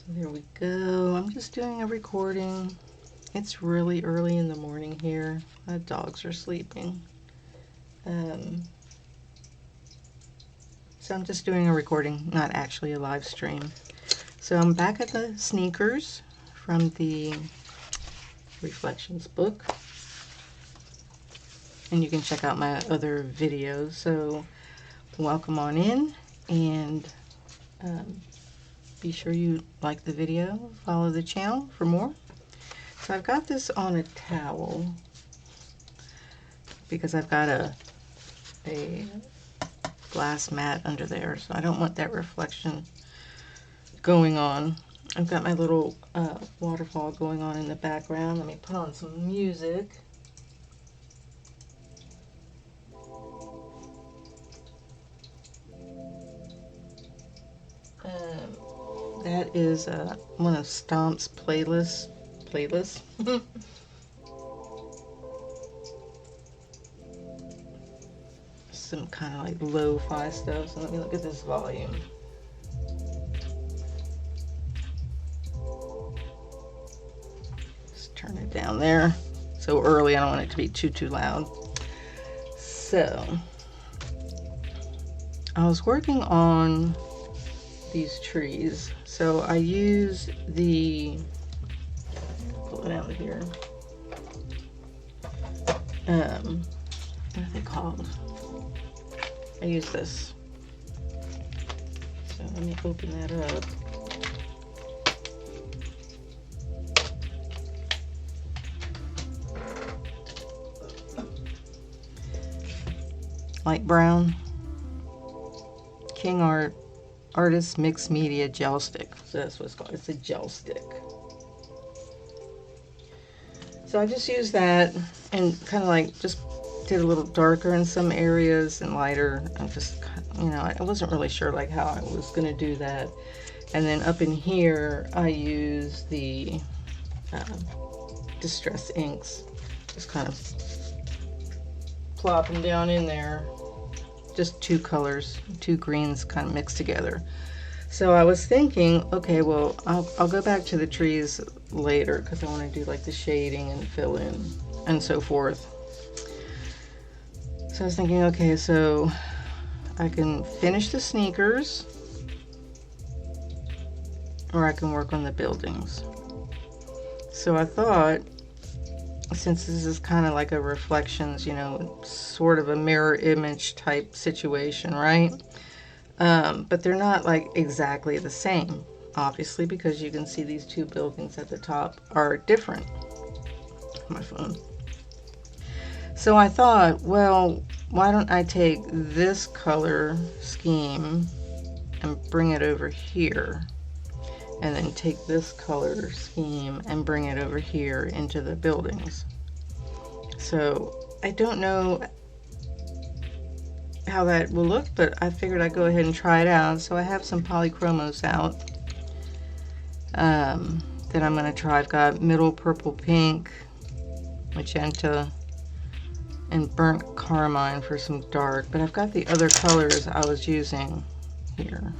There we go. I'm just doing a recording. It's really early in the morning here. My dogs are sleeping. So I'm just doing a recording, not actually a live stream. So I'm back at the sneakers from the Reflections book. And you can check out my other videos. So welcome on in, and be sure you like the video, follow the channel for more. So I've got this on a towel because I've got a glass mat under there, so I don't want that reflection going on. I've got my little waterfall going on in the background. Let me put on some music. That is one of Stomp's playlists. Some kind of like lo-fi stuff. So let me look at this volume. Just turn it down there. So early, I don't want it to be too loud. So I was working on these trees. So I use the, pull it out of here. What are they called? I use this. So let me open that up. Light brown. King Art Artist Mixed Media Gel Stick. So that's what it's called. It's a gel stick. So I just used that and kind of like just did a little darker in some areas and lighter. I just, you know, I wasn't really sure like how I was going to do that. And then up in here, I use the Distress inks. Just kind of plop them down in there. Just two colors, two greens kind of mixed together. So I was thinking, okay, well, I'll go back to the trees later because I want to do like the shading and fill in and so forth. So I was thinking, okay, so I can finish the sneakers or I can work on the buildings. So I thought, since this is kind of like a reflections, you know, sort of a mirror image type situation, right? But they're not like exactly the same, obviously, because you can see these two buildings at the top are different. My phone. So I thought, well, why don't I take this color scheme and bring it over here, and then take this color scheme and bring it over here into the buildings. So I don't know how that will look, but I figured I'd go ahead and try it out. So I have some polychromos out that I'm going to try. I've got middle purple pink, magenta, and burnt carmine for some dark, but I've got the other colors I was using here.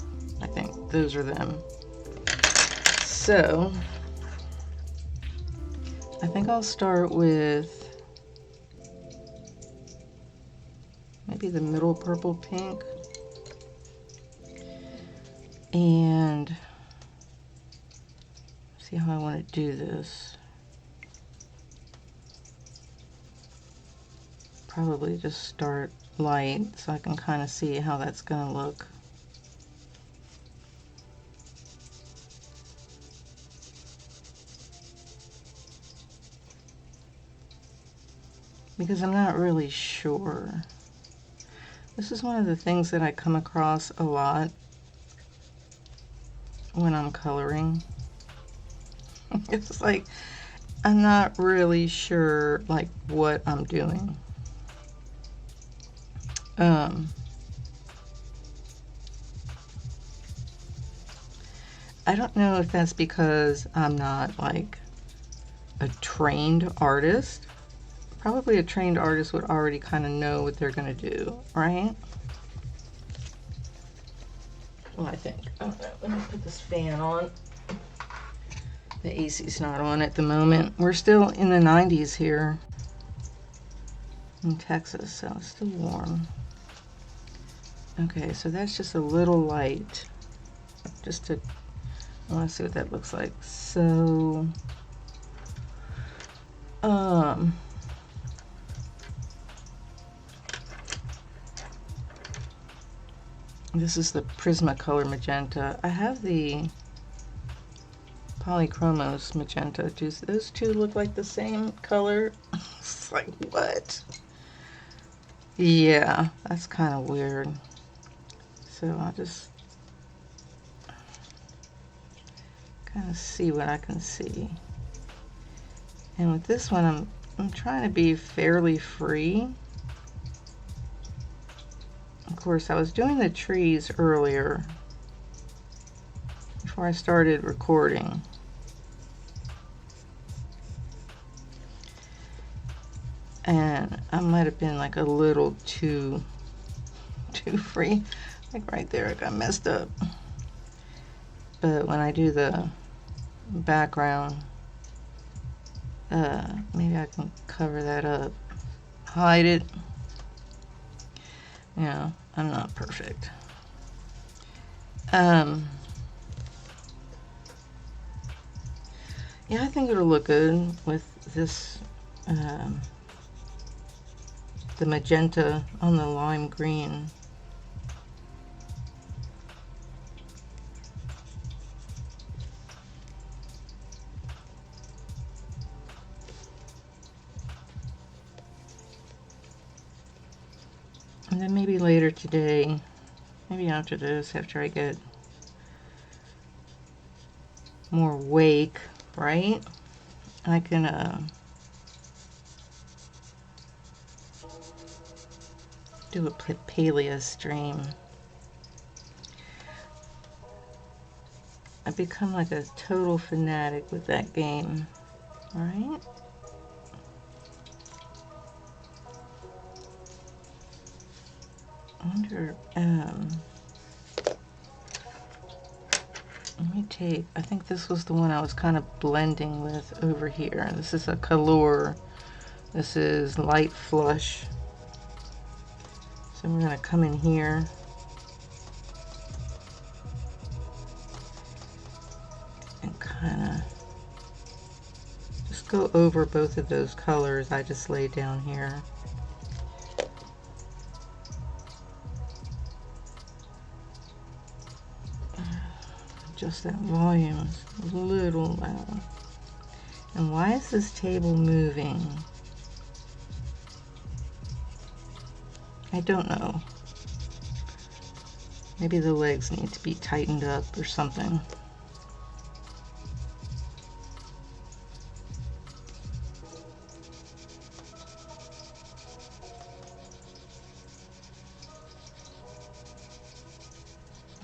I think those are them. So I think I'll start with maybe the middle purple pink, and see how I want to do this. Probably just start light so I can kind of see how that's going to look. Because I'm not really sure. This is one of the things that I come across a lot when I'm coloring. It's like I'm not really sure like what I'm doing. I don't know if that's because I'm not like a trained artist. Probably a trained artist would already kind of know what they're going to do, right? Well, I think. I don't know. Let me put this fan on. The AC's not on at the moment. We're still in the 90s here in Texas, so it's still warm. Okay, so that's just a little light. Just to, I want to see what that looks like. So, this is the Prismacolor magenta. I have the Polychromos magenta. Do those two look like the same color? It's like, what? Yeah, that's kind of weird. So I'll just kind of see what I can see. And with this one, I'm trying to be fairly free. Of course, I was doing the trees earlier before I started recording. And I might have been like a little too free. Like right there, I got messed up. But when I do the background, maybe I can cover that up, hide it. You know, I'm not perfect. Yeah, I think it'll look good with this, the magenta on the lime green. And then maybe later today, maybe after this, after I get more awake, right? I can do a Palea stream. I've become like a total fanatic with that game, right? I wonder, let me take, I think this was the one I was kind of blending with over here. This is a Color. This is Light Flush. So we're going to come in here. And kind of just go over both of those colors I just laid down here. Just that volume is a little loud. And why is this table moving? I don't know. Maybe the legs need to be tightened up or something.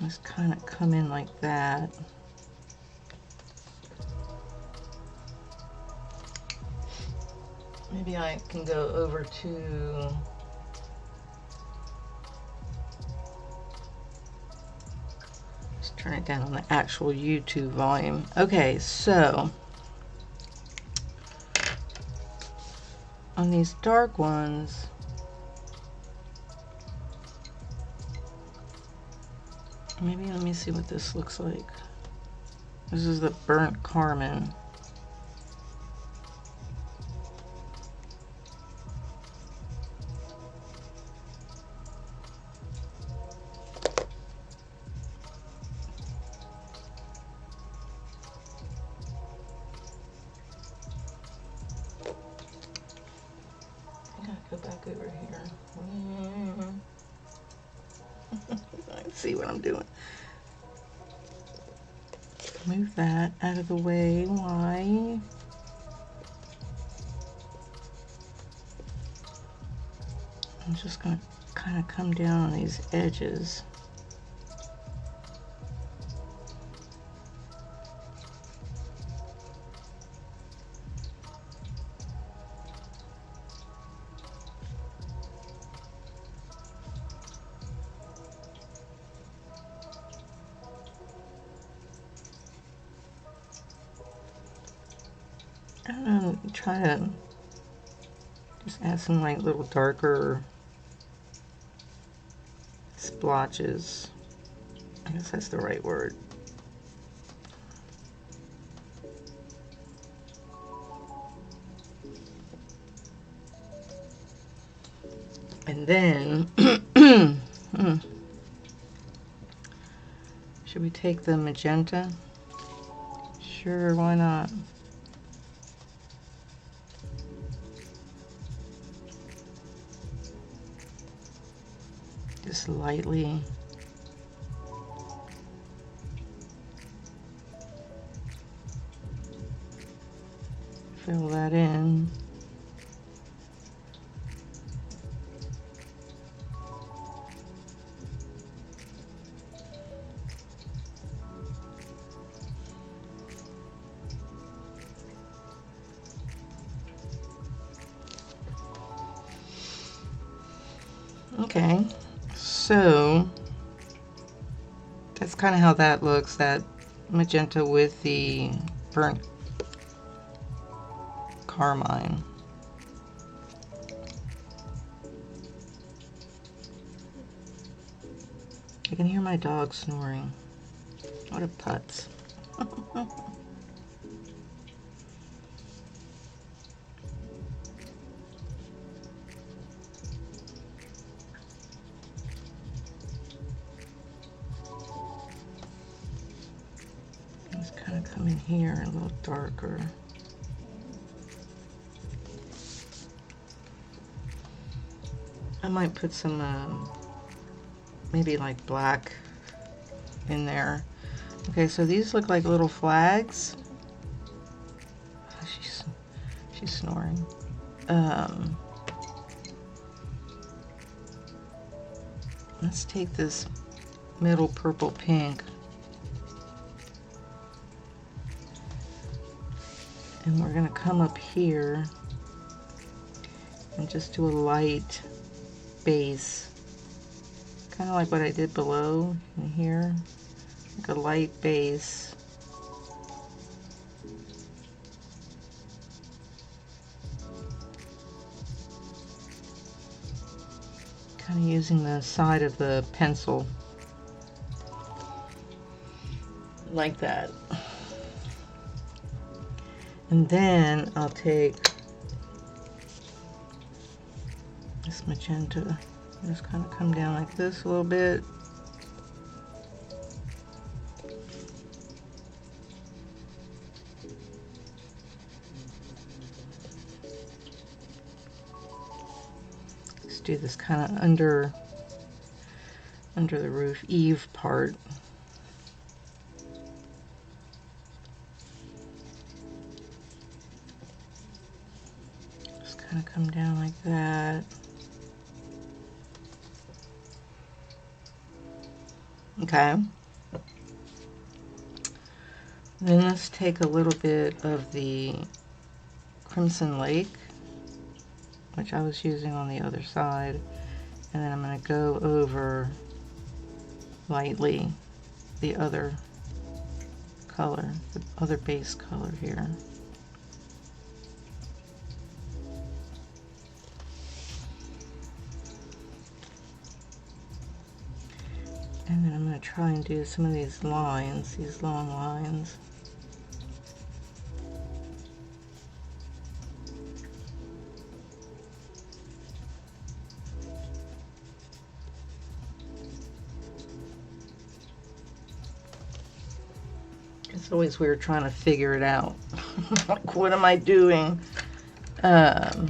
Just kind of come in like that. Maybe I can go over to just turn it down on the actual YouTube volume. Okay, so on these dark ones, maybe let me see what this looks like. This is the Burnt Carmine. I gotta go back over here. Let's see what I'm doing. Move that out of the way. Why? I'm just going to kind of come down on these edges. I'm gonna try to just add some like little darker splotches. I guess that's the right word. And then, should we take the magenta? Sure, why not? Just lightly fill that in. Okay, so that's kind of how that looks, that magenta with the burnt carmine. I can hear my dog snoring. What a putz. Let's kind of come in here a little darker. I might put some maybe like black in there. Okay, so these look like little flags. She's snoring. Let's take this middle purple pink and we're gonna come up here and just do a light base, kind of like what I did below in here, like a light base. Kind of using the side of the pencil like that. And then I'll take this magenta, just kind of come down like this a little bit. Just do this kind of under the roof eave part. Just kind of come down like that. Okay. Then let's take a little bit of the Crimson Lake, which I was using on the other side, and then I'm going to go over lightly the other color, the other base color here. And then I'm going to try and do some of these lines, these long lines. It's always weird trying to figure it out. Like, what am I doing? This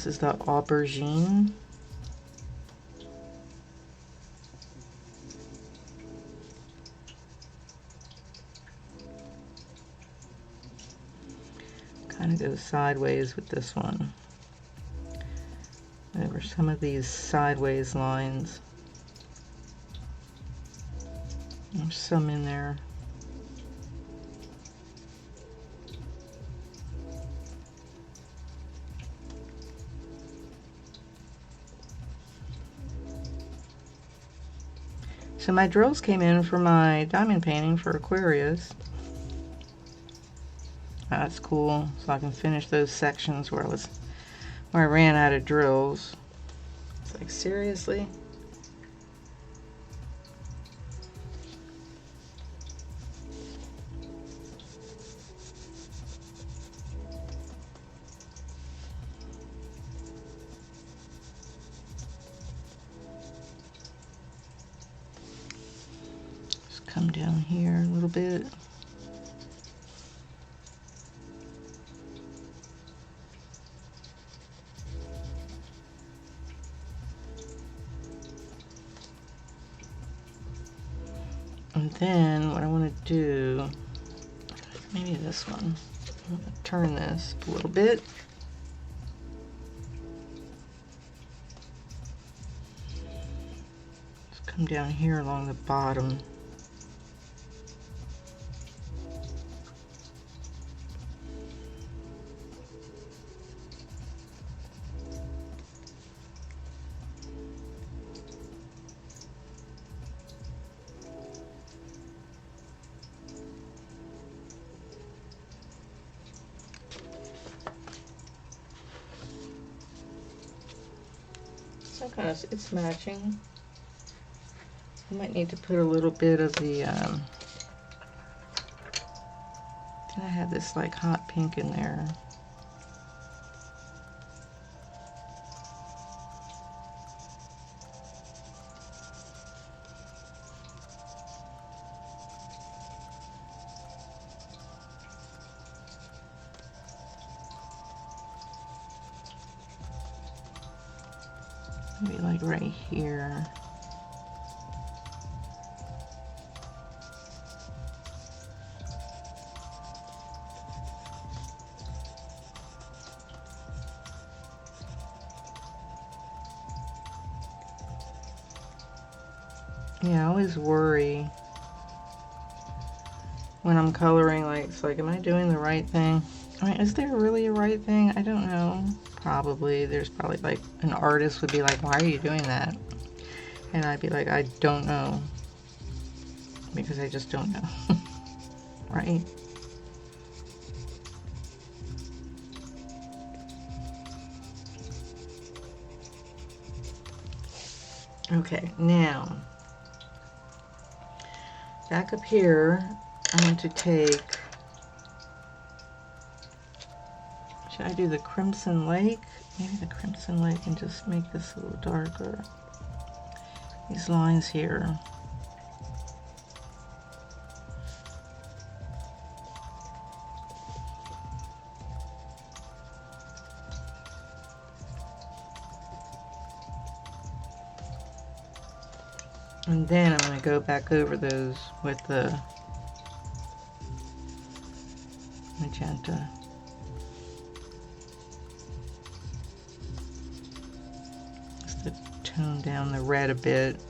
is the aubergine. Kind of goes sideways with this one. There were some of these sideways lines. There's some in there. So my drills came in for my diamond painting for Aquarius. That's cool. So I can finish those sections where I ran out of drills. It's like, seriously? Just come down here a little bit. And then what I want to do, maybe this one, I'm going to turn this a little bit. Just come down here along the bottom. So kind of, it's matching. I might need to put a little bit of the, then I had this like hot pink in there. Maybe like right here. Yeah, I always worry when I'm coloring, like, it's like, am I doing the right thing? I mean, is there really a right thing? I don't know. Probably. There's probably like an artist would be like, why are you doing that? And I'd be like, I don't know. Because I just don't know. Right? Okay, now back up here, I want to take, should I do the Crimson Lake? Maybe the Crimson Lake and just make this a little darker. These lines here. And then I'm going to go back over those with the magenta. Just to tone down the red a bit.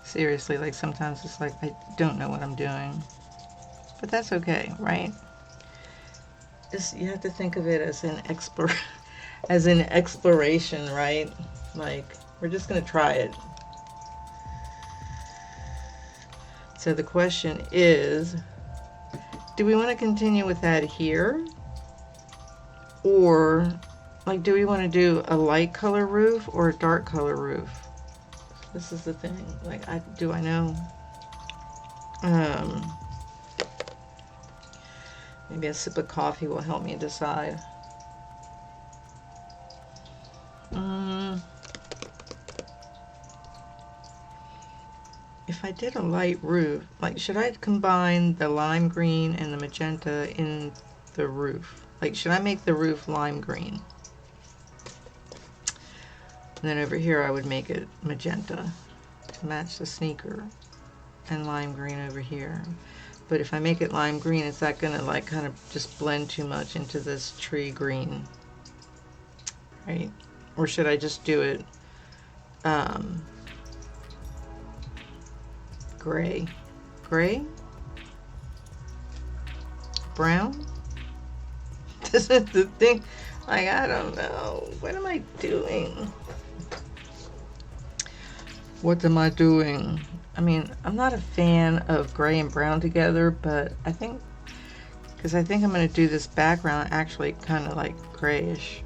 Seriously, like sometimes it's like I don't know what I'm doing, but that's okay, right? Just, you have to think of it as an exploration, right? Like, we're just gonna try it. So the question is, do we want to continue with that here, or like, do we want to do a light color roof or a dark color roof? This is the thing, like, do I know? Maybe a sip of coffee will help me decide. If I did a light roof, like, should I combine the lime green and the magenta in the roof? Like, should I make the roof lime green? And then over here I would make it magenta to match the sneaker, and lime green over here. But if I make it lime green, it's not gonna like kind of just blend too much into this tree green, right? Or should I just do it gray? Brown? This is the thing. Like, I don't know. What am I doing? What am I doing? I mean, I'm not a fan of gray and brown together, but I think, because I think I'm going to do this background actually kind of like grayish.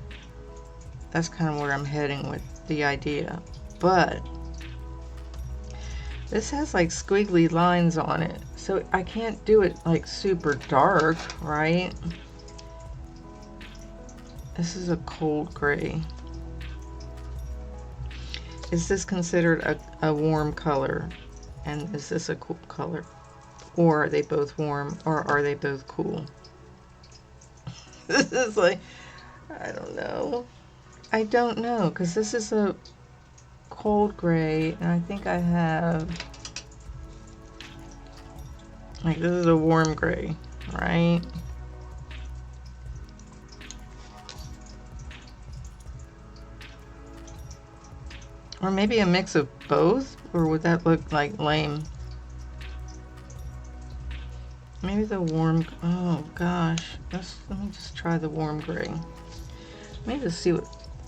That's kind of where I'm heading with the idea. But this has like squiggly lines on it, so I can't do it like super dark, right? This is a cold gray. Is this considered a warm color? And is this a cool color? Or are they both warm, or are they both cool? This is like, I don't know. I don't know, because this is a cold gray, and I think I have, like, this is a warm gray, right? Or maybe a mix of both, or would that look like lame? Maybe the warm, oh gosh, let me just try the warm gray. Let me just see what,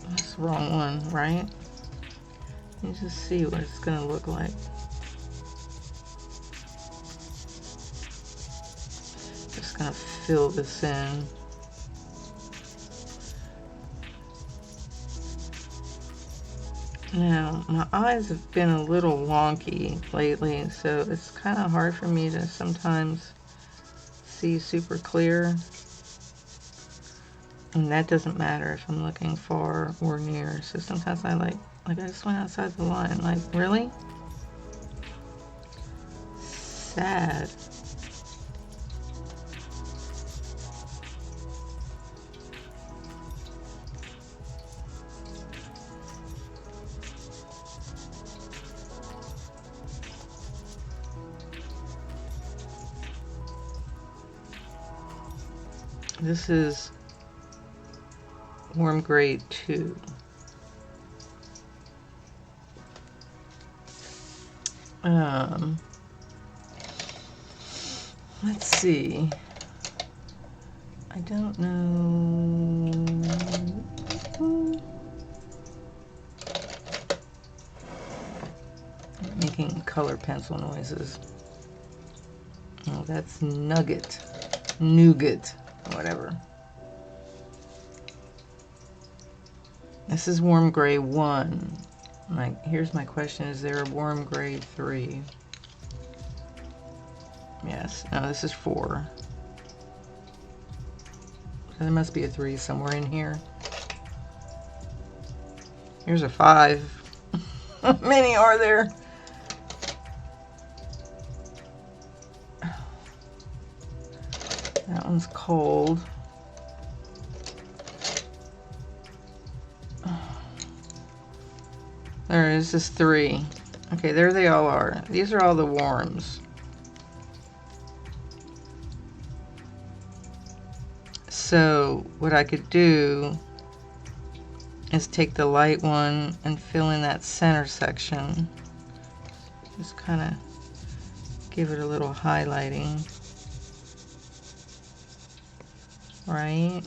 that's the wrong one, right? Let me just see what it's gonna look like. Just gonna fill this in. Now, my eyes have been a little wonky lately, so it's kind of hard for me to sometimes see super clear. And that doesn't matter if I'm looking far or near. So sometimes I like I just went outside the line. Like, really? Sad. This is warm gray 2. Let's see. I don't know. I'm making color pencil noises. Oh, that's nougat. Whatever. This is warm gray 1. Like, here's my question: is there a warm gray 3? Yes. No, this is 4. So there must be a 3 somewhere in here. Here's a 5. How many are there? That one's cold. There is this 3. Okay, there they all are. These are all the warms. So what I could do is take the light one and fill in that center section. Just kind of give it a little highlighting. Right?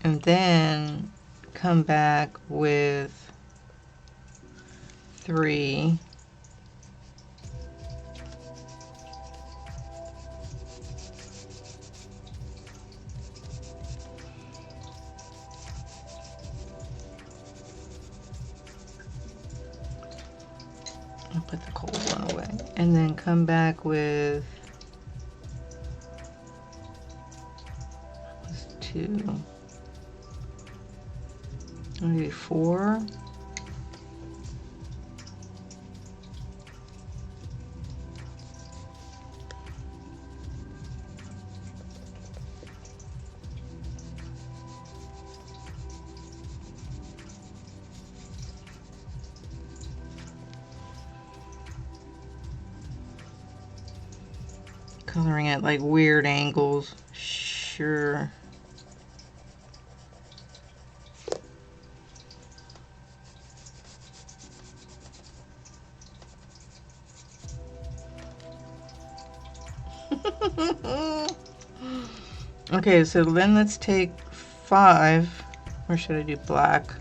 And then come back with 3. I'll put the cold one away. And then come back with 2. Maybe 4. Coloring at like weird angles. Sure. Okay, so then let's take 5, or should I do black?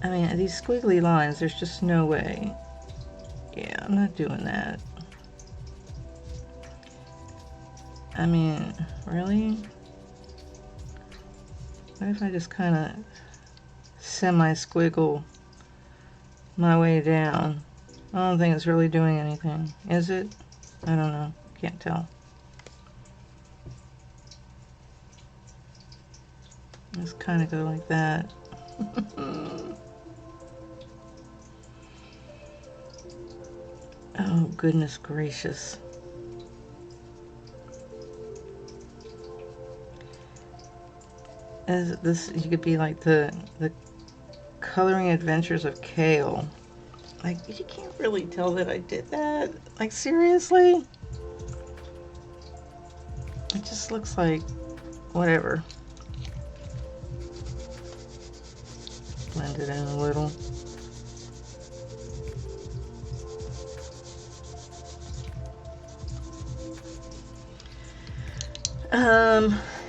I mean, these squiggly lines, there's just no way. Yeah, I'm not doing that. I mean, really? What if I just kind of semi-squiggle my way down? I don't think it's really doing anything, is it? I don't know, can't tell. Just kind of go like that. Oh, goodness gracious. As this, you could be like the coloring adventures of Kale. Like, you can't really tell that I did that. Like, seriously? It just looks like whatever. Blend it in a little.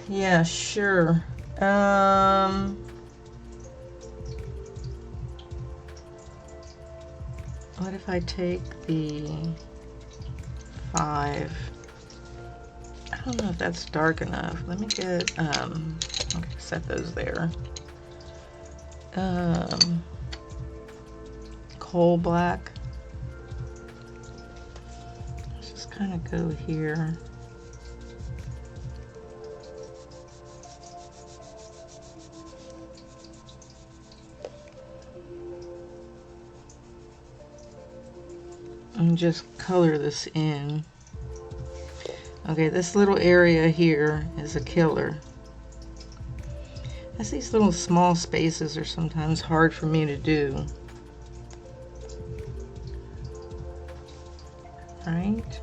Yeah, sure. What if I take the 5? I don't know if that's dark enough. Let me get, okay, set those there. Coal black. Let's just kind of go here. And just color this in. Okay, this little area here is a killer. As these little small spaces are sometimes hard for me to do. Right?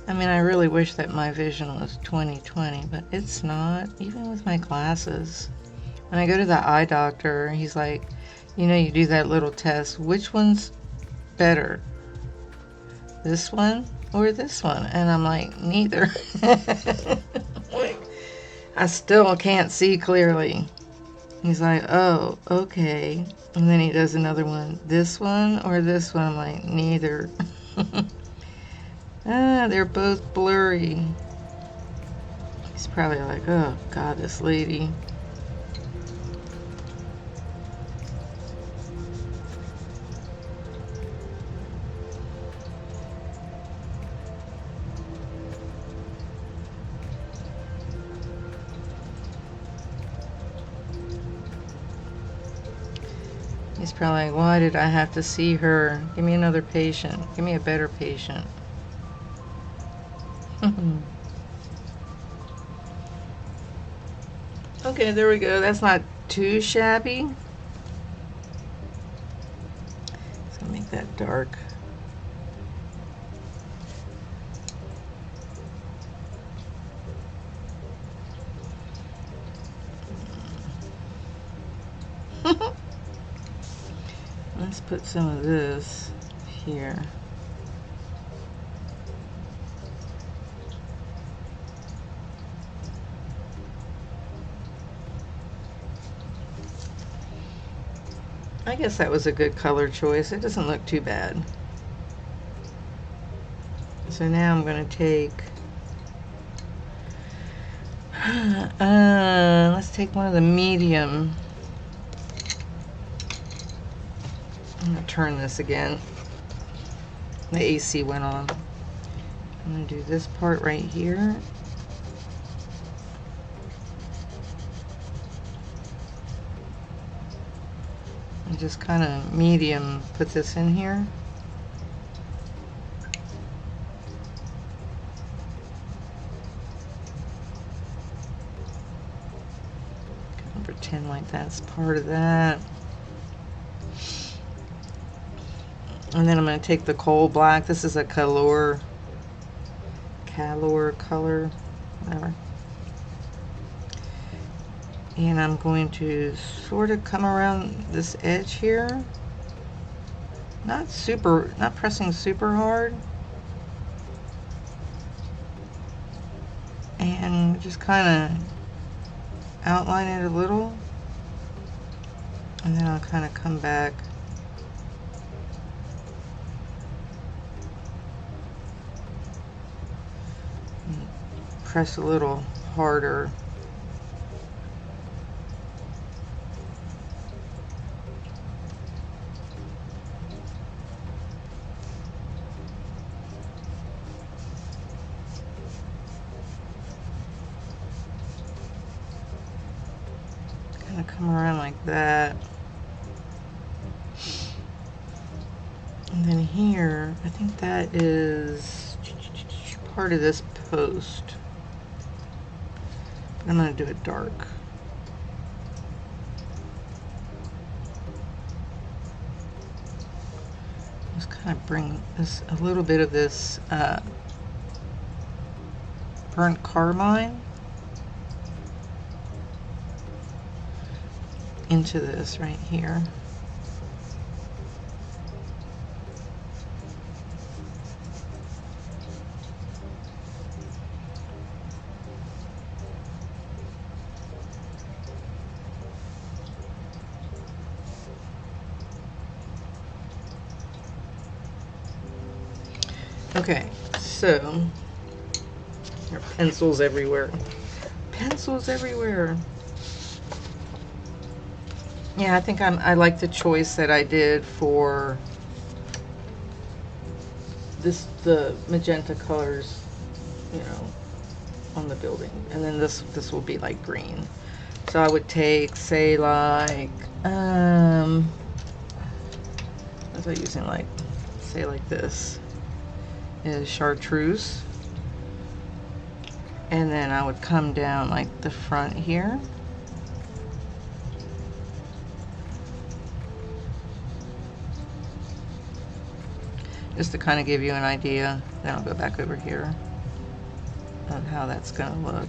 I mean, I really wish that my vision was 20/20, but it's not, even with my glasses. When I go to the eye doctor, he's like, you know, you do that little test, which one's better? This one or this one? And I'm like, neither. I still can't see clearly. He's like, oh, okay. And then he does another one, this one or this one? I'm like, neither. They're both blurry. He's probably like, oh God, this lady. He's probably like, why did I have to see her? Give me another patient. Give me a better patient. Okay, there we go. That's not too shabby. Let's make that dark. Let's put some of this here. I guess that was a good color choice. It doesn't look too bad. So now I'm going to take, let's take one of the medium. I'm going to turn this again. The AC went on. I'm going to do this part right here. And just kind of medium put this in here. Pretend like that's part of that. And then I'm going to take the coal black. This is a color color. whatever. And I'm going to sort of come around this edge here. Not pressing super hard. And just kind of outline it a little. And then I'll kind of come back. And press a little harder. Kind of come around like that. And then here, I think that is part of this post. But I'm going to do it dark. Just kind of bring this, a little bit of this burnt carmine into this right here. Okay, so there are pencils everywhere. Pencils everywhere. Yeah, I think I like the choice that I did for this, the magenta colors, you know, on the building. And then this will be like green. So I would take, say, like, what was I using, like, say like this is chartreuse. And then I would come down like the front here. Just to kind of give you an idea. Then I'll go back over here of how that's going to look.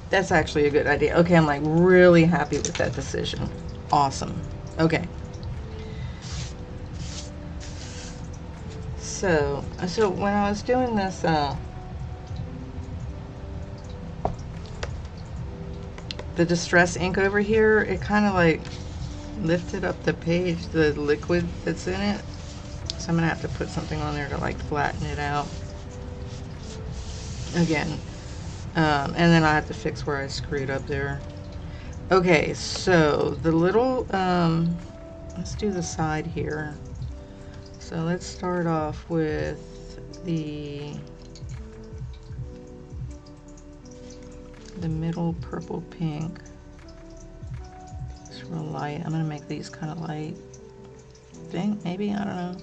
That's actually a good idea. Okay, I'm like really happy with that decision. Awesome. Okay. So when I was doing this, the distress ink over here, it kind of like lifted up the page, the liquid that's in it. So I'm gonna have to put something on there to like flatten it out again. And then I have to fix where I screwed up there. Okay, so the little, let's do the side here. So let's start off with the middle purple pink. It's real light. I'm gonna make these kind of light. Think maybe, I don't know.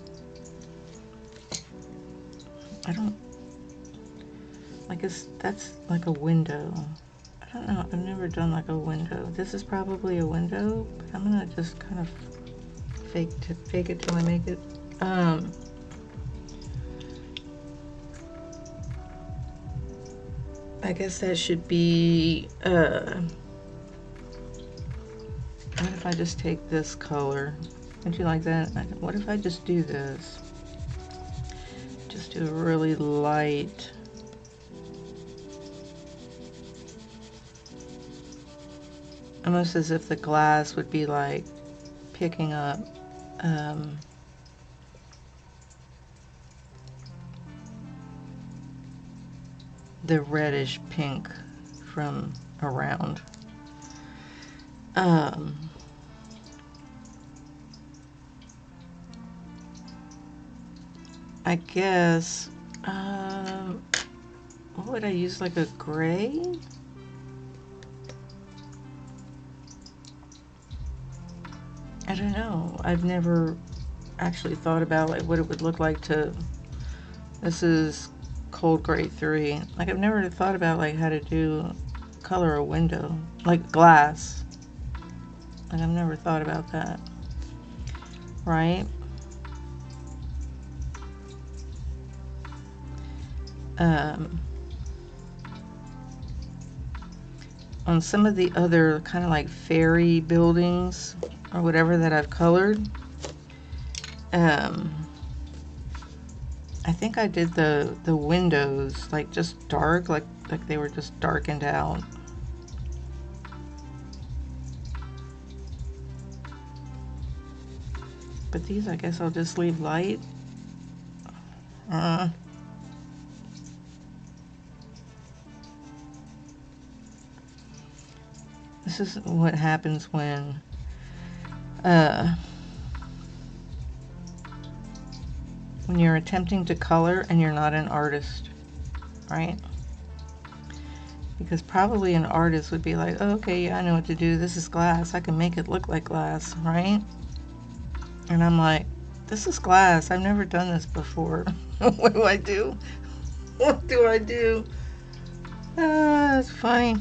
I don't, like that's like a window. I don't know, I've never done like a window. This is probably a window, but I'm gonna just kind of fake it till I make it. I guess that should be, what if I just take this color? Don't you like that? What if I just do this? Just do a really light, almost as if the glass would be like picking up the reddish pink from around. I guess what would I use, like a gray? I don't know. I've never actually thought about like what it would look like to, this is cold gray 3. Like I've never thought about like how to do color a window, like glass. Like I've never thought about that, right? On some of the other kind of like fairy buildings or whatever that I've colored, I think I did the windows like just dark, like they were just darkened out. But these, I guess I'll just leave light. This is what happens when you're attempting to color and you're not an artist, right? Because probably an artist would be like, oh, okay, yeah, I know what to do. This is glass. I can make it look like glass, right? And I'm like, this is glass. I've never done this before. What do I do? What do I do? It's funny.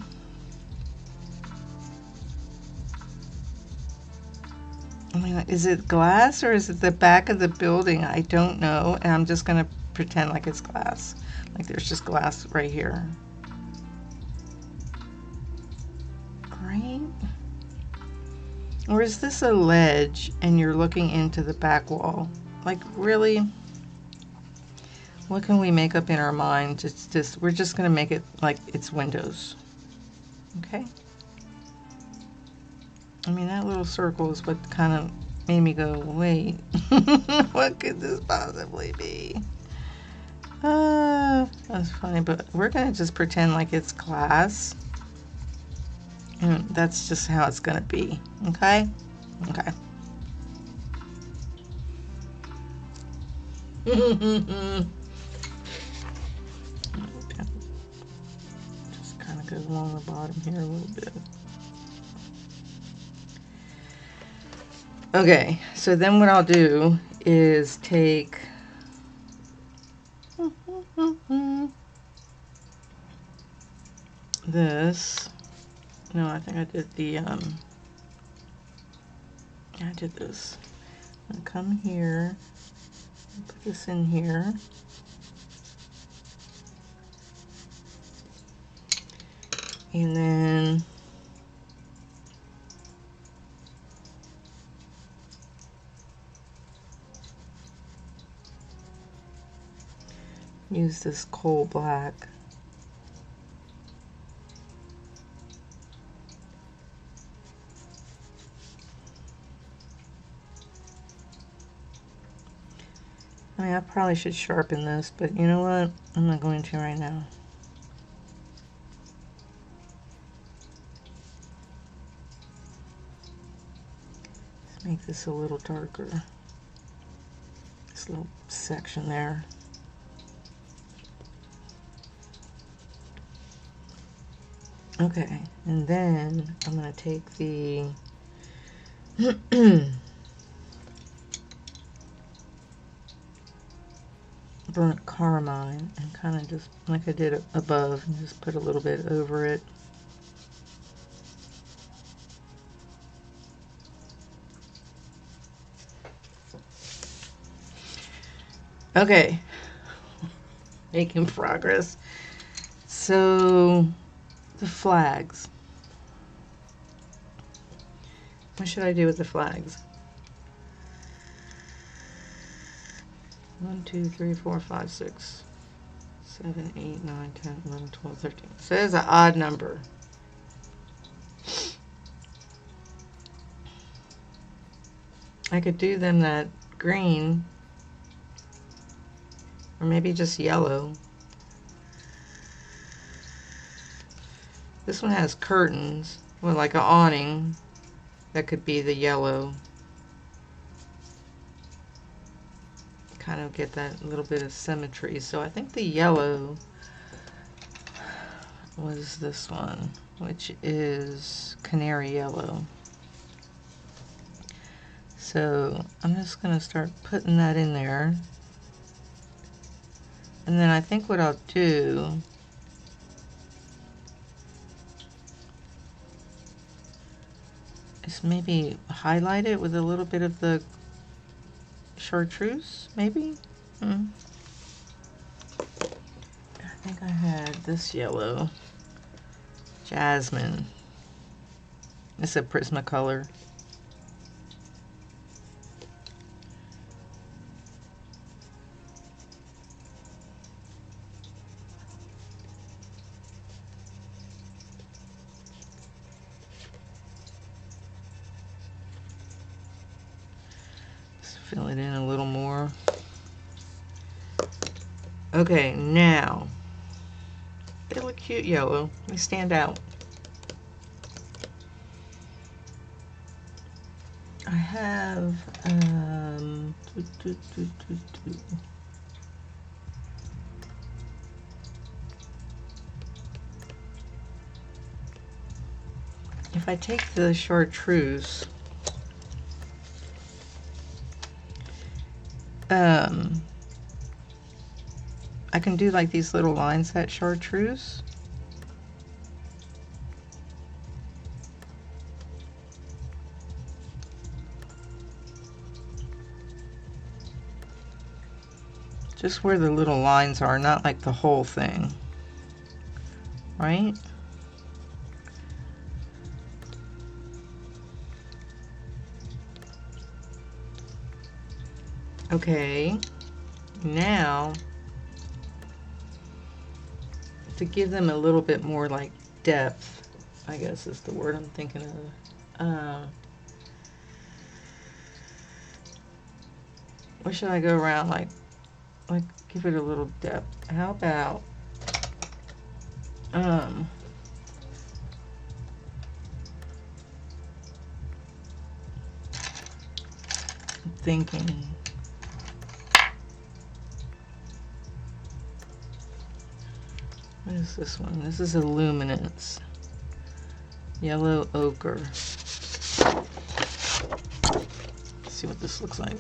I mean, is it glass or is it the back of the building? I don't know. And I'm just going to pretend like it's glass. Like there's just glass right here. Right? Or is this a ledge and you're looking into the back wall? Like really? What can we make up in our mind? It's just, we're just going to make it like it's windows. Okay? I mean, that little circle is what kind of made me go, wait, what could this possibly be? That's funny, but we're going to just pretend like it's glass. And that's just how it's going to be. Okay? Okay. Just kind of go along the bottom here a little bit. Okay, so then what I'll do is take this. No, I think I did the I did this. I'm gonna come here and put this in here. And then use this coal black. I mean, I probably should sharpen this, but you know what? I'm not going to right now. Let's make this a little darker. This little section there. Okay, and then I'm going to take the burnt carmine and kind of just, like I did above, and just put a little bit over it. Okay, making progress. So the flags. What should I do with the flags? 1, 2, 3, 4, 5, 6, 7, 8, 9, 10, 11, 12, 13. So there's an odd number. I could do them that green, or maybe just yellow. This one has curtains, well, like an awning. That could be the yellow. Kind of get that little bit of symmetry. So I think the yellow was this one, which is canary yellow. So I'm just going to start putting that in there. And then I think what I'll do is maybe highlight it with a little bit of the chartreuse, maybe? I think I had this yellow. Jasmine. It's a Prismacolor. Just fill it in a little more. Okay, now they look cute yellow. They stand out. I have if I take the chartreuse, I can do like these little lines that chartreuse. Just where the little lines are, not like the whole thing, right? Okay, now to give them a little bit more like depth, I guess is the word I'm thinking of. What should I go around like give it a little depth? How about thinking what is this one? This is a luminance yellow ochre. Let's see what this looks like.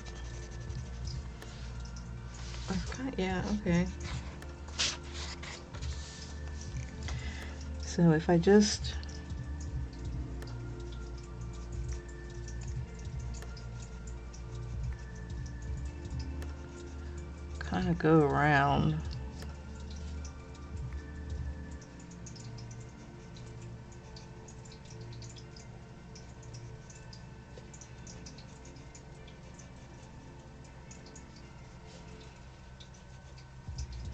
Yeah, okay. So if I just kind of go around,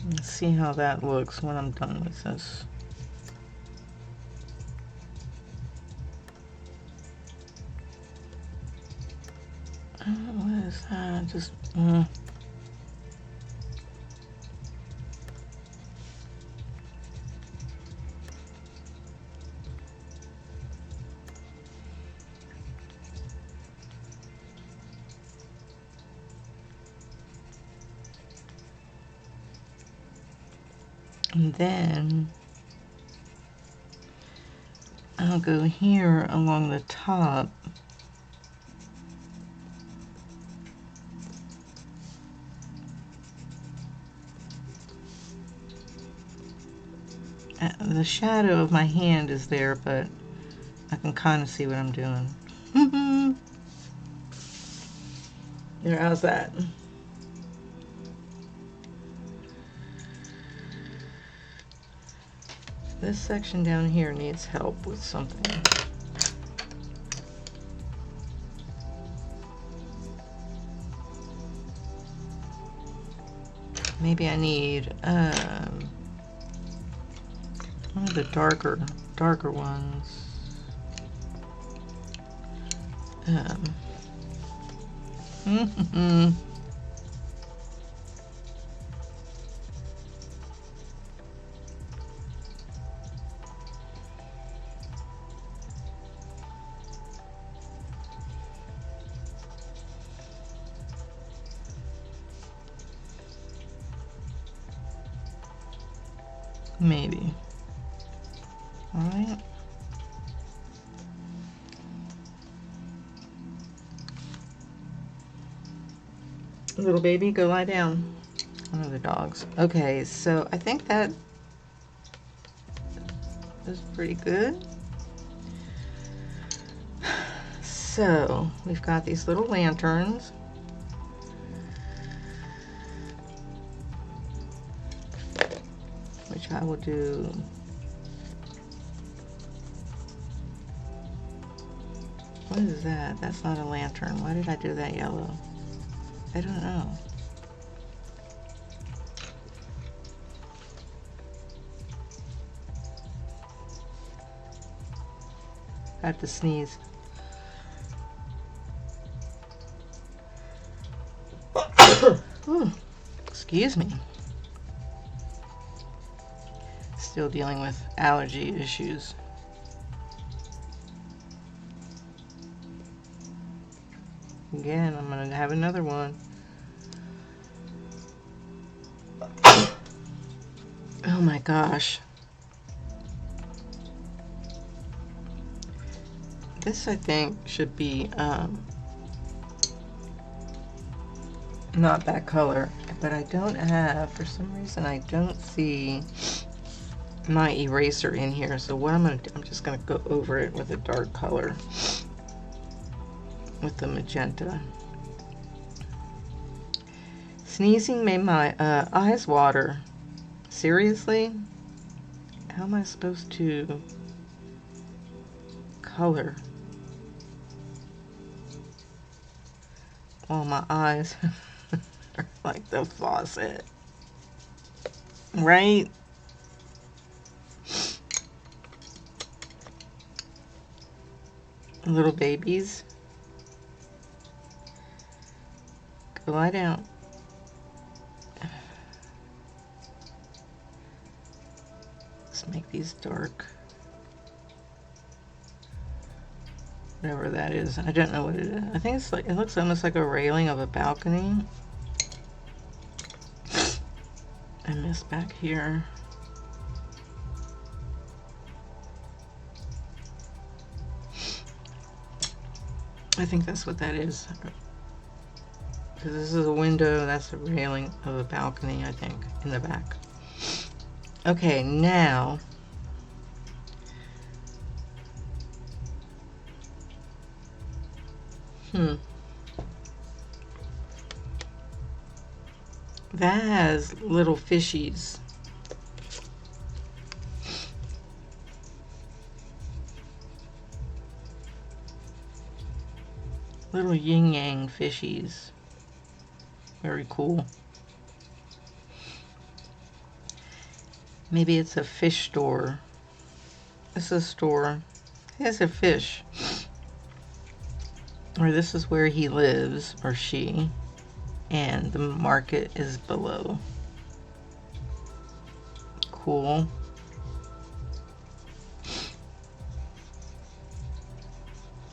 let's see how that looks when I'm done with this. What is that? Just and then I'll go here along the top. The shadow of my hand is there, but I can kind of see what I'm doing. There, how's that? This section down here needs help with something. Maybe I need one of the darker ones. Maybe. All right. Little baby, go lie down. One of the dogs. Okay, so I think that is pretty good. So we've got these little lanterns. Which I will do. What is that? That's not a lantern. Why did I do that yellow? I don't know. I have to sneeze. Ooh, excuse me. Still dealing with allergy issues. Again, I'm gonna have another one. Oh my gosh. This I think should be not that color, but I don't have, for some reason I don't see my eraser in here. So what I'm gonna do, I'm just gonna go over it with a dark color with the magenta. Sneezing made my eyes water. Seriously? How am I supposed to color? Oh, my eyes are like the faucet. Right? Little babies. Go lie down. Let's make these dark. Whatever that is. I don't know what it is. I think it's like, it looks almost like a railing of a balcony. I missed back here. I think that's what that is. Because this is a window, that's a railing of a balcony, I think, in the back. Okay, now that has little fishies. Little yin yang fishies. Very cool. Maybe it's a fish store. It's a store. It has a fish. Or this is where he lives, or she. And the market is below. Cool.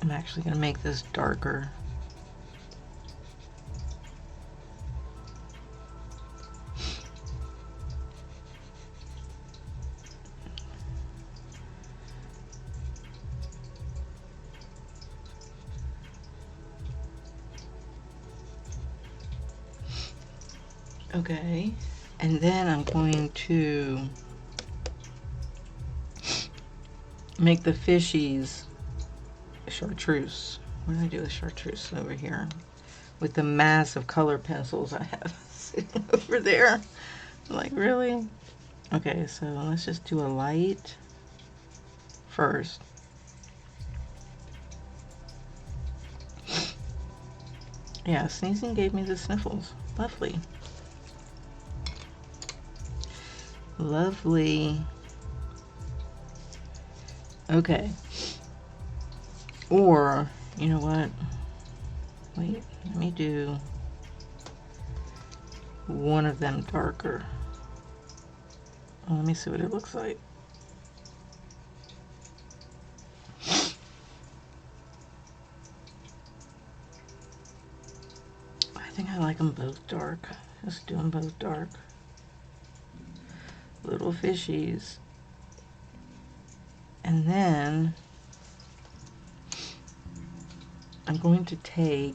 I'm actually going to make this darker. Okay, and then I'm going to make the fishies chartreuse. What do I do with chartreuse over here? With the massive color pencils I have sitting over there. Like, really? Okay, so let's just do a light first. Yeah, sneezing gave me the sniffles. Lovely. Lovely. Okay. Or, you know what? Wait, let me do one of them darker. Oh, let me see what it looks like. I think I like them both dark. Let's do them both dark. Little fishies. And then I'm going to take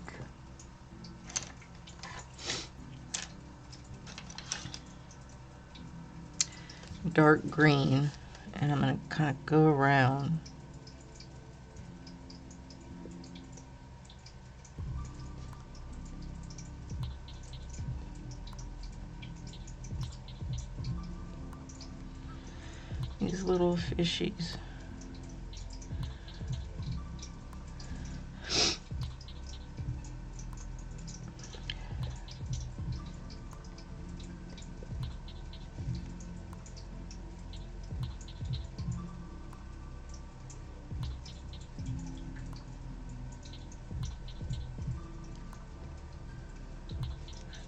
dark green and I'm going to kind of go around. These little fishies.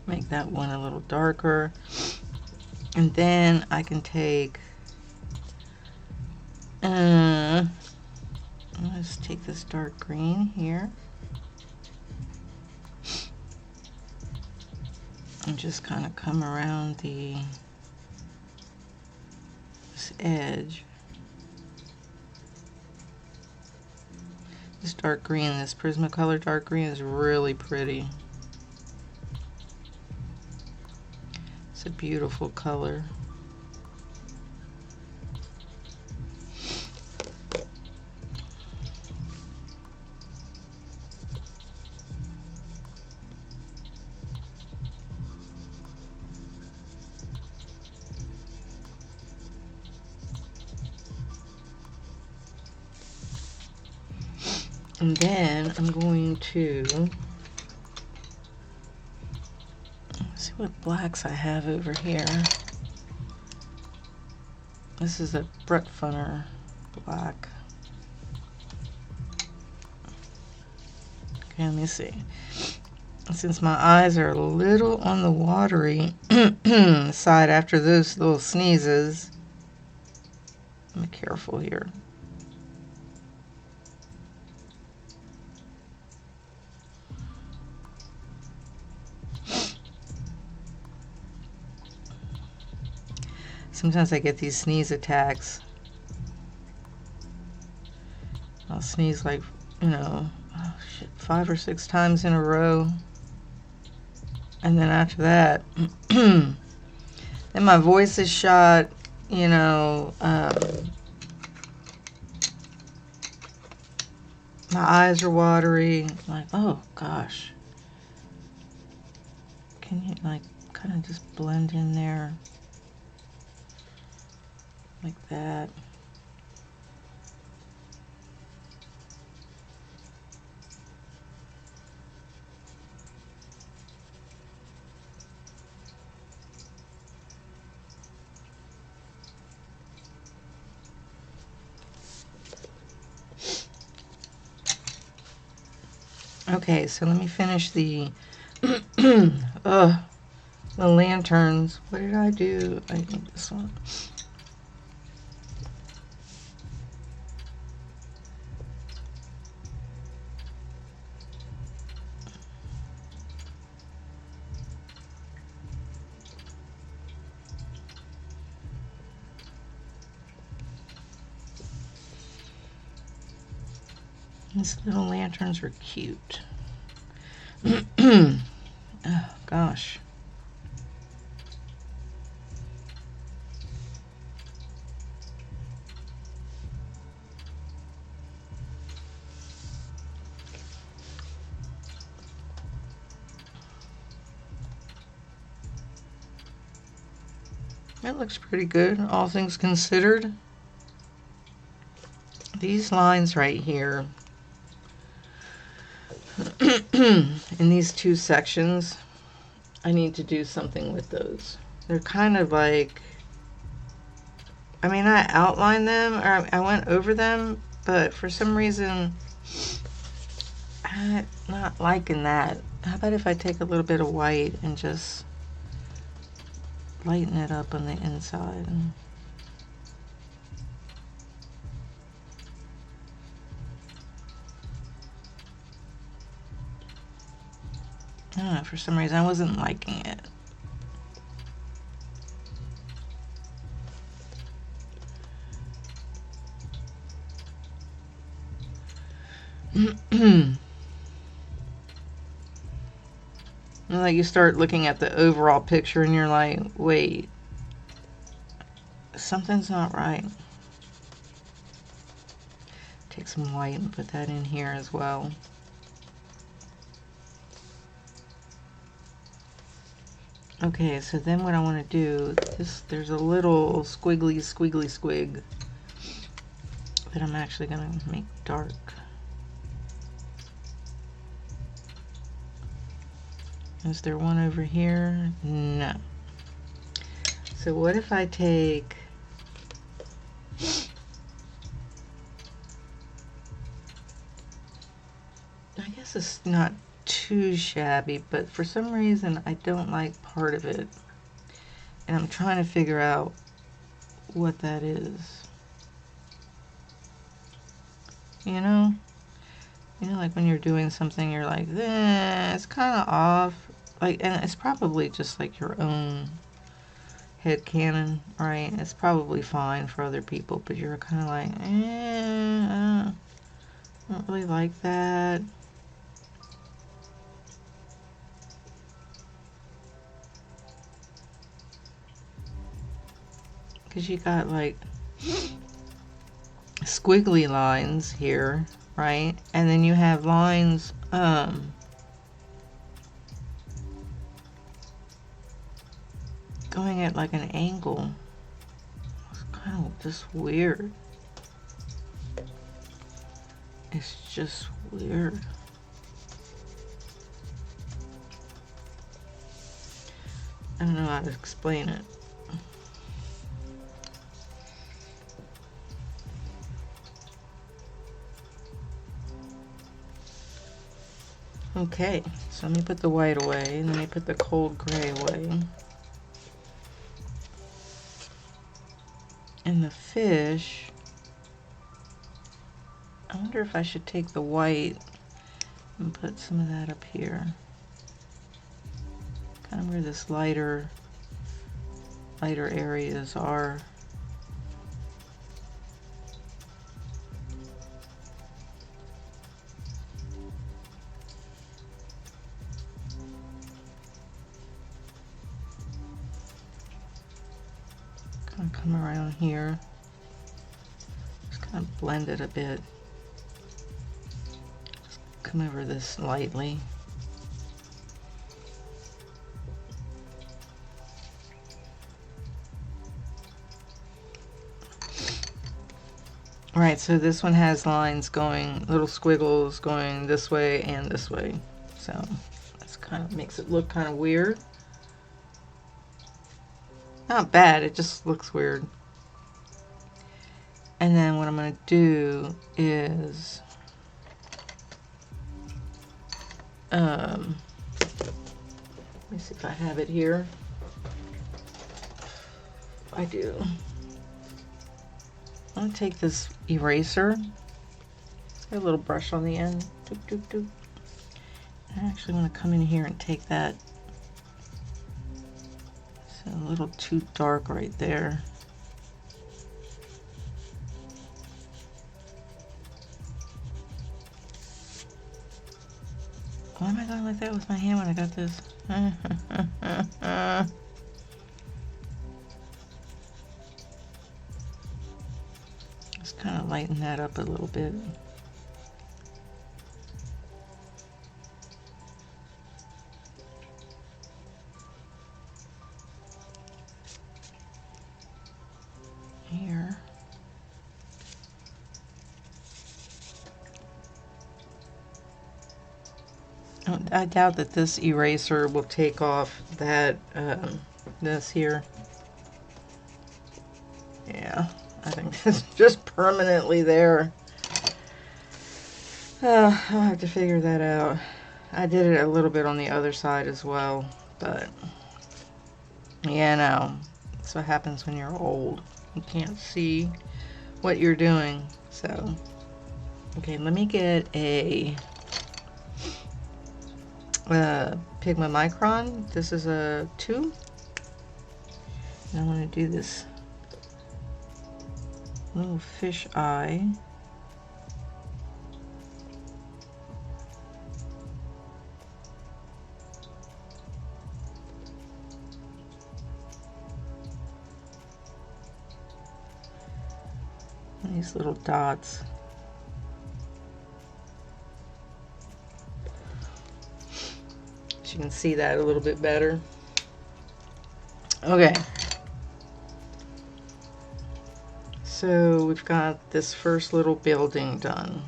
Make that one a little darker. And then I can take, let's take this dark green here. And just kind of come around this edge. This dark green, this Prismacolor dark green is really pretty. It's a beautiful color. And then I'm going to see what blacks I have over here. This is a Brett Funner black. Okay, let me see. Since my eyes are a little on the watery side after those little sneezes, I'm careful here. Sometimes I get these sneeze attacks. I'll sneeze like, you know, 5 or 6 times in a row. And then after that, then my voice is shot, you know, my eyes are watery. I'm like, oh gosh. Can you like kind of just blend in there? Like that. Okay, so let me finish the the lanterns. What did I do? I think this one. These little lanterns are cute. Oh, gosh. That looks pretty good, all things considered. These lines right here, in these 2 sections, I need to do something with those. They're kind of like, I mean, I outlined them, or I went over them, but for some reason, I'm not liking that. How about if I take a little bit of white and just lighten it up on the inside? I don't know, for some reason I wasn't liking it. And like you start looking at the overall picture and you're like, wait, something's not right. Take some white and put that in here as well. Okay, so then what I want to do, there's a little squiggly squig that I'm actually going to make dark. Is there one over here? No. So what if I take I guess it's not too shabby, but for some reason I don't like part of it. And I'm trying to figure out what that is. You know? You know, like when you're doing something, you're like, it's kind of off. Like, and it's probably just like your own headcanon, right? It's probably fine for other people, but you're kind of like, I don't really like that. Because you got like squiggly lines here, right? And then you have lines going at like an angle. It's kind of just weird. It's just weird. I don't know how to explain it. Okay, so let me put the white away, and let me put the cold gray away. And the fish, I wonder if I should take the white and put some of that up here. Kind of where this lighter areas are. Kind of come around here. Just kind of blend it a bit. Just come over this lightly. Alright, so this one has lines going, little squiggles going this way and this way. So that's kind of makes it look kind of weird. Not bad, it just looks weird. And then what I'm going to do is let me see if I have it here. I do. I'm going to take this eraser. It's got a little brush on the end. Doop, doop, doop. I actually want to come in here and take that. It's a little too dark right there. Why am I going like that with my hand when I got this? Just kind of lighten that up a little bit. Here. I doubt that this eraser will take off that, this here. Yeah, I think it's just permanently there. I'll have to figure that out. I did it a little bit on the other side as well, but yeah, no. That's what happens when you're old. You can't see what you're doing. So, okay, let me get a Pigma Micron. This is a 2. And I want to do this little fish eye these little dots. So you can see that a little bit better. Okay. So we've got this first little building done.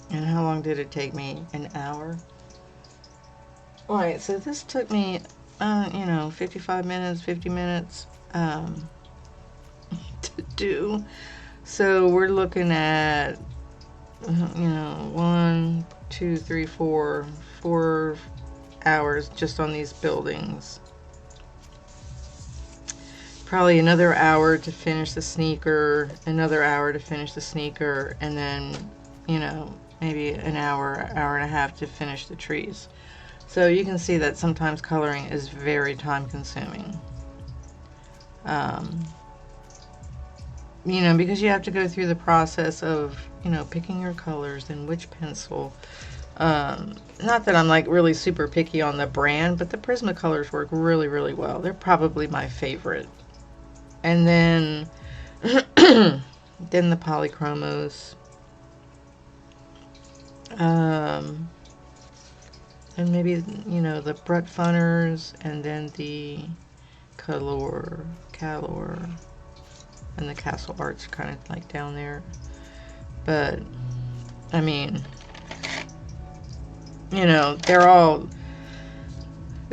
And how long did it take me? An hour? Alright, so this took me, 55 minutes, 50 minutes to do. So we're looking at, 1, 2, 3, 4 hours just on these buildings. Probably another hour to finish the sneaker, another hour to finish the sneaker, and then, maybe an hour, hour and a half to finish the trees. So you can see that sometimes coloring is very time consuming. Because you have to go through the process of, picking your colors and which pencil. Not that I'm like really super picky on the brand, but the Prismacolors work really, really well. They're probably my favorite. And then, then the Polychromos. And maybe, the Brut Funners, and then the Calor, and the Castle Arts kind of like down there. But, I mean, they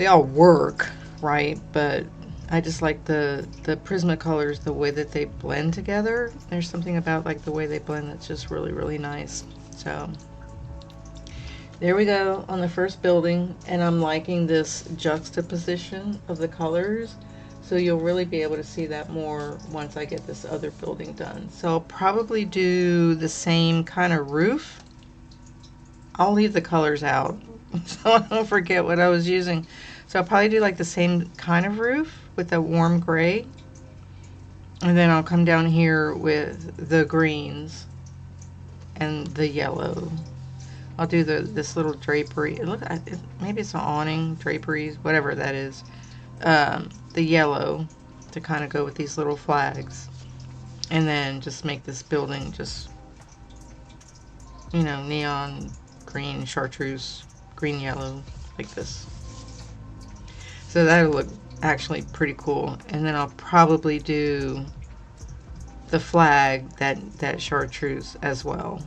all work, right? But I just like the Prismacolors, the way that they blend together. There's something about like the way they blend that's just really, really nice. So there we go on the first building, and I'm liking this juxtaposition of the colors. So you'll really be able to see that more once I get this other building done. So I'll probably do the same kind of roof. I'll leave the colors out so I don't forget what I was using. So I'll probably do like the same kind of roof with a warm gray. And then I'll come down here with the greens and the yellow. I'll do this little drapery. Maybe it's an awning, draperies, whatever that is. The yellow to kind of go with these little flags. And then just make this building just, neon green, chartreuse, green, yellow, like this. So that'll look actually pretty cool. And then I'll probably do the flag, that chartreuse as well.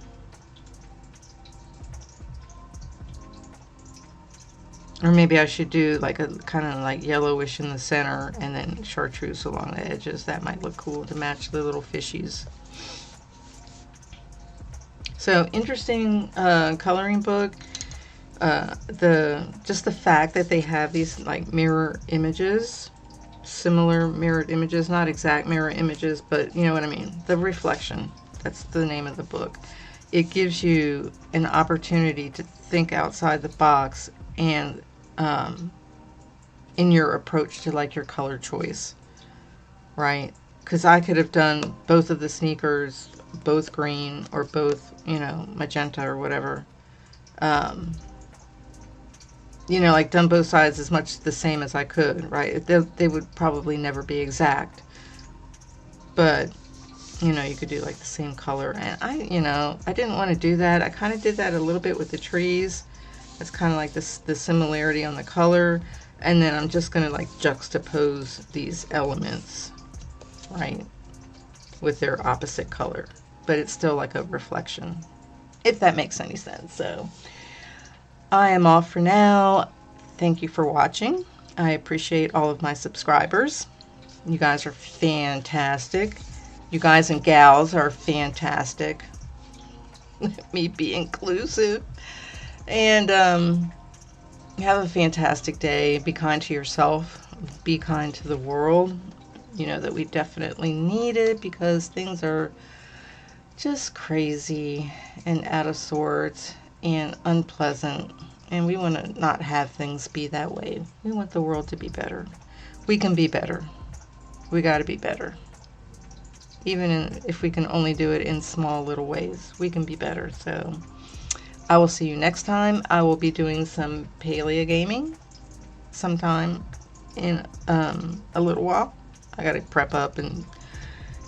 Or maybe I should do like a kind of like yellowish in the center and then chartreuse along the edges. That might look cool to match the little fishies. So interesting coloring book. Just the fact that they have these like mirror images, similar mirrored images, not exact mirror images, but you know what I mean. The reflection. That's the name of the book. It gives you an opportunity to think outside the box and in your approach to like your color choice, right? Because I could have done both of the sneakers, both green or both, magenta or whatever. Like done both sides as much the same as I could, right? They would probably never be exact, but you could do like the same color. And I didn't want to do that. I kind of did that a little bit with the trees. It's kind of like the similarity on the color, and then I'm just going to like juxtapose these elements, right, with their opposite color, but it's still like a reflection, if that makes any sense. So I am off for now. Thank you for watching. I appreciate all of my subscribers. You guys are fantastic. You guys and gals are fantastic. Let me be inclusive. And have a fantastic day. Be kind to yourself. Be kind to the world. That we definitely need it because things are just crazy and out of sorts and unpleasant. And we want to not have things be that way. We want the world to be better. We can be better. We got to be better. Even if we can only do it in small little ways, we can be better. So I will see you next time. I will be doing some paleo gaming sometime in a little while. I got to prep up and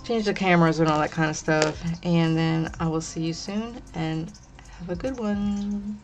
change the cameras and all that kind of stuff. And then I will see you soon, and have a good one.